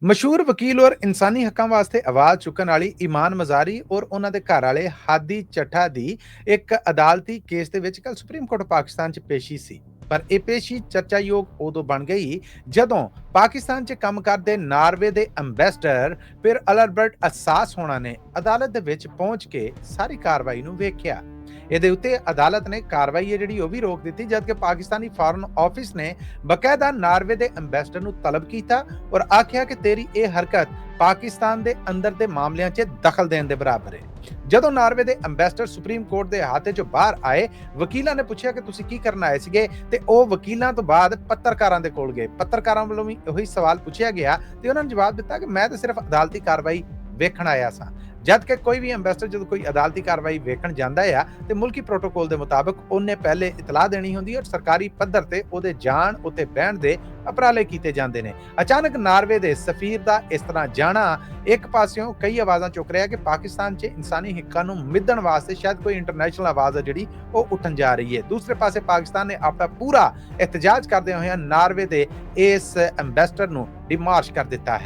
ਮਸ਼ਹੂਰ ਵਕੀਲ ਔਰ ਇਨਸਾਨੀ ਹੱਕਾਂ ਵਾਸਤੇ ਆਵਾਜ਼ ਚੁੱਕਣ ਵਾਲੀ ਇਮਾਨ ਮਜ਼ਾਰੀ ਔਰ ਉਹਨਾਂ ਦੇ ਘਰ ਵਾਲੇ ਹਾਦੀ ਚੱਠਾ ਦੀ ਇੱਕ ਅਦਾਲਤੀ ਕੇਸ ਦੇ ਵਿੱਚ ਕੱਲ ਸੁਪਰੀਮ ਕੋਰਟ ਪਾਕਿਸਤਾਨ 'ਚ ਪੇਸ਼ੀ ਸੀ। ਪਰ ਇਹ ਪੇਸ਼ੀ ਚਰਚਾਯੋਗ ਉਦੋਂ ਬਣ ਗਈ ਜਦੋਂ ਪਾਕਿਸਤਾਨ 'ਚ ਕੰਮ ਕਰਦੇ ਨਾਰਵੇ ਦੇ ਅੰਬੈਸਡਰ ਫਿਰ ਅਲਬਰਟ ਅਸਾਸ ਹੋਣਾ ਨੇ ਅਦਾਲਤ ਦੇ ਵਿੱਚ ਪਹੁੰਚ ਕੇ ਸਾਰੀ ਕਾਰਵਾਈ ਨੂੰ ਵੇਖਿਆ। ਇਹਦੇ ਉੱਤੇ ਅਦਾਲਤ ਨੇ ਕਾਰਵਾਈ ਹੈ ਜਿਹੜੀ ਉਹ ਵੀ ਰੋਕ ਦਿੱਤੀ, ਜਦਕਿ ਪਾਕਿਸਤਾਨੀ ਫਾਰਨ ਆਫਿਸ ਨੇ ਬਕਾਇਦਾ ਨਾਰਵੇ ਦੇ ਅੰਬੈਸਡਰ ਨੂੰ ਤਲਬ ਕੀਤਾ ਔਰ ਆਖਿਆ ਕਿ ਤੇਰੀ ਇਹ ਹਰਕਤ ਪਾਕਿਸਤਾਨ ਦੇ ਅੰਦਰ ਦੇ ਮਾਮਲਿਆਂ 'ਚ ਦਖਲ ਦੇਣ ਦੇ ਬਰਾਬਰ ਹੈ। ਜਦੋਂ ਨਾਰਵੇ ਦੇ ਅੰਬੈਸਡਰ ਸੁਪਰੀਮ ਕੋਰਟ ਦੇ ਅਹਾਤੇ 'ਚੋਂ ਬਾਹਰ ਆਏ, ਵਕੀਲਾਂ ਨੇ ਪੁੱਛਿਆ ਕਿ ਤੁਸੀਂ ਕੀ ਕਰਨ ਆਏ ਸੀਗੇ, ਤੇ ਉਹ ਵਕੀਲਾਂ ਤੋਂ ਬਾਅਦ ਪੱਤਰਕਾਰਾਂ ਦੇ ਕੋਲ ਗਏ। ਪੱਤਰਕਾਰਾਂ ਵੱਲੋਂ ਵੀ ਉਹੀ ਸਵਾਲ ਪੁੱਛਿਆ ਗਿਆ ਤੇ ਉਹਨਾਂ ਨੇ ਜਵਾਬ ਦਿੱਤਾ ਕਿ ਮੈਂ ਤਾਂ ਸਿਰਫ ਅਦਾਲਤੀ ਕਾਰਵਾਈ ਵੇਖਣ ਆਇਆ ਸਾਂ। ਜਦ ਕਿ ਕੋਈ ਵੀ ਅੰਬੈਸਡਰ ਜਦੋਂ ਕੋਈ ਅਦਾਲਤੀ ਕਾਰਵਾਈ ਵੇਖਣ ਜਾਂਦਾ ਆ ਤੇ ਮੁਲਕੀ ਪ੍ਰੋਟੋਕੋਲ ਦੇ ਮੁਤਾਬਕ ਉਹਨੇ ਪਹਿਲੇ ਇਤਲਾਹ ਦੇਣੀ ਹੁੰਦੀ ਹੈ ਔਰ ਸਰਕਾਰੀ ਪੱਧਰ ਤੇ ਉਹਦੇ ਜਾਣ ਉੱਤੇ ਬਹਿਣ ਦੇ ਉਪਰਾਲੇ ਕੀਤੇ ਜਾਂਦੇ ਨੇ। ਅਚਾਨਕ ਨਾਰਵੇ ਦੇ ਸਫੀਰ ਦਾ ਇਸ ਤਰ੍ਹਾਂ ਜਾਣਾ ਇੱਕ ਪਾਸਿਓਂ ਕਈ ਆਵਾਜ਼ਾਂ ਚੁੱਕ ਰਿਹਾ ਕਿ ਪਾਕਿਸਤਾਨ 'ਚ ਇਨਸਾਨੀ ਹੱਕਾਂ ਨੂੰ ਮਿੱਧਣ ਵਾਸਤੇ ਸ਼ਾਇਦ ਕੋਈ ਇੰਟਰਨੈਸ਼ਨਲ ਆਵਾਜ਼ ਹੈ ਜਿਹੜੀ ਉਹ ਉੱਠਣ ਜਾ ਰਹੀ ਹੈ। ਦੂਸਰੇ ਪਾਸੇ ਪਾਕਿਸਤਾਨ ਨੇ ਆਪਣਾ ਪੂਰਾ ਇhtਜਾਜ ਕਰਦਿਆਂ ਹੋਇਆਂ ਨਾਰਵੇ ਦੇ ਇਸ ਅੰਬੈਸਡਰ ਨੂੰ ਡਿਮਾਰਸ਼ ਕਰ ਦਿੱਤਾ ਹੈ।